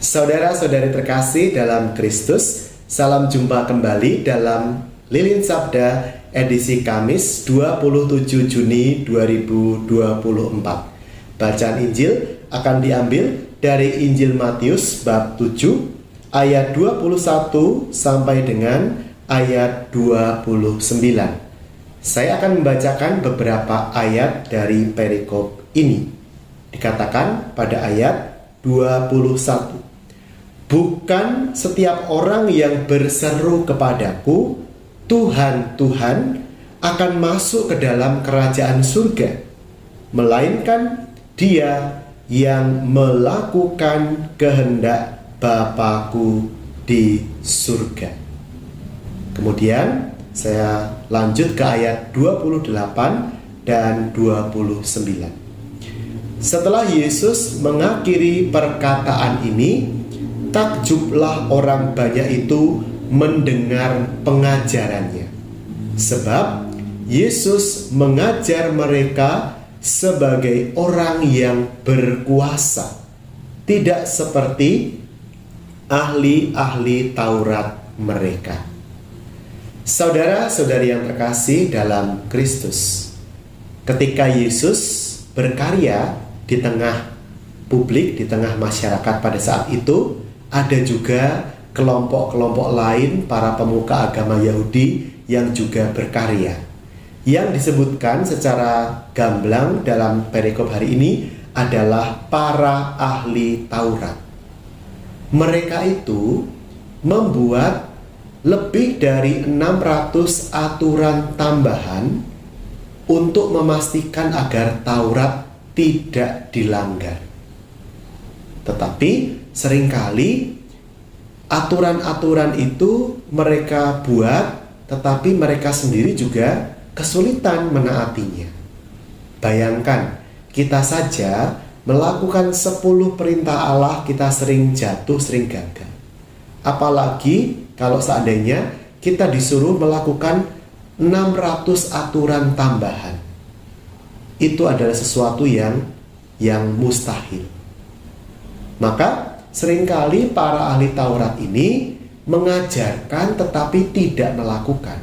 Saudara-saudari terkasih dalam Kristus, salam jumpa kembali dalam Lilin Sabda edisi Kamis 27 Juni 2024. Bacaan Injil akan diambil dari Injil Matius bab 7 ayat 21 sampai dengan ayat 29. Saya akan membacakan beberapa ayat dari perikop ini. Dikatakan pada ayat 21. Bukan setiap orang yang berseru kepadaku, Tuhan, Tuhan, akan masuk ke dalam kerajaan surga, melainkan dia yang melakukan kehendak Bapa-Ku di surga. Kemudian saya lanjut ke ayat 28 dan 29. Setelah Yesus mengakhiri perkataan ini, takjublah orang banyak itu mendengar pengajarannya. Sebab Yesus mengajar mereka sebagai orang yang berkuasa, tidak seperti ahli-ahli Taurat mereka. Saudara-saudari yang terkasih dalam Kristus, ketika Yesus berkarya di tengah publik, di tengah masyarakat pada saat itu, ada juga kelompok-kelompok lain para pemuka agama Yahudi yang juga berkarya. Yang disebutkan secara gamblang dalam perikop hari ini adalah para ahli Taurat. Mereka itu membuat lebih dari 600 aturan tambahan untuk memastikan agar Taurat tidak dilanggar. Tetapi seringkali aturan-aturan itu mereka buat, tetapi mereka sendiri juga kesulitan menaatinya. Bayangkan, kita saja melakukan 10 perintah Allah, kita sering jatuh, sering gagal. Apalagi kalau seandainya kita disuruh melakukan 600 aturan tambahan. Itu adalah sesuatu yang mustahil. Maka seringkali para ahli Taurat ini mengajarkan tetapi tidak melakukan.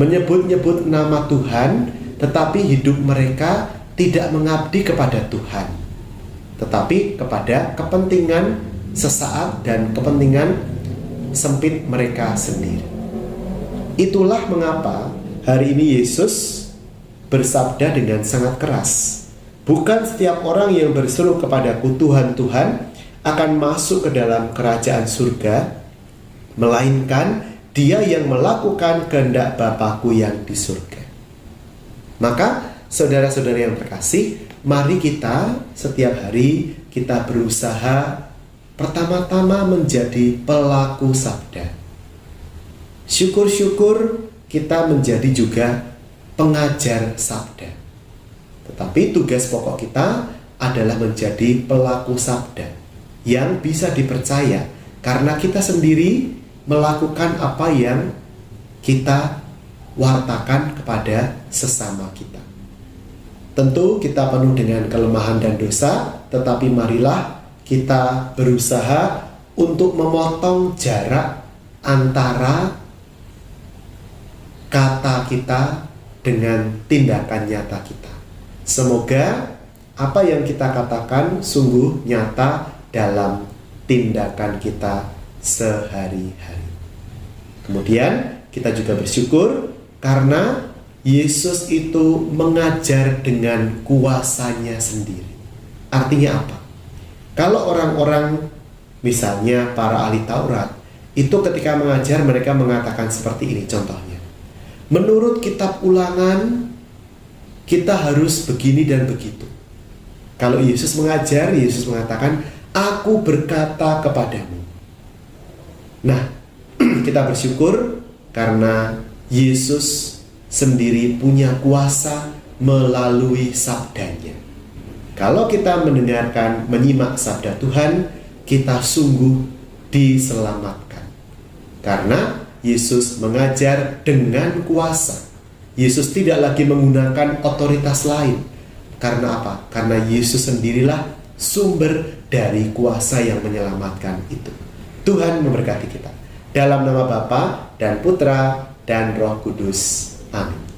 Menyebut-nyebut nama Tuhan, tetapi hidup mereka tidak mengabdi kepada Tuhan, tetapi kepada kepentingan sesaat dan kepentingan sempit mereka sendiri. Itulah mengapa hari ini Yesus bersabda dengan sangat keras. Bukan setiap orang yang berseru kepadaku Tuhan, Tuhan akan masuk ke dalam kerajaan surga, melainkan dia yang melakukan kehendak Bapa-Ku yang di surga. Maka saudara-saudara yang terkasih, mari kita setiap hari kita berusaha pertama-tama menjadi pelaku sabda. Syukur-syukur kita menjadi juga pengajar sabda. Tetapi tugas pokok kita adalah menjadi pelaku sabda yang bisa dipercaya karena kita sendiri melakukan apa yang kita wartakan kepada sesama kita. Tentu kita penuh dengan kelemahan dan dosa, tetapi marilah kita berusaha untuk memotong jarak antara kata kita dengan tindakan nyata kita. Semoga apa yang kita katakan sungguh nyata dalam tindakan kita sehari-hari. Kemudian kita juga bersyukur karena Yesus itu mengajar dengan kuasanya sendiri. Artinya apa? Kalau orang-orang misalnya para ahli Taurat itu ketika mengajar mereka mengatakan seperti ini contohnya. Menurut kitab Ulangan kita harus begini dan begitu. Kalau Yesus mengajar, Yesus mengatakan, aku berkata kepadamu. Nah, kita bersyukur karena Yesus sendiri punya kuasa melalui sabdanya. Kalau kita mendengarkan, menyimak sabda Tuhan, kita sungguh diselamatkan. Karena Yesus mengajar dengan kuasa. Yesus tidak lagi menggunakan otoritas lain. Karena apa? Karena Yesus sendirilah sumber dari kuasa yang menyelamatkan itu. Tuhan memberkati kita. Dalam nama Bapa dan Putra dan Roh Kudus. Amin.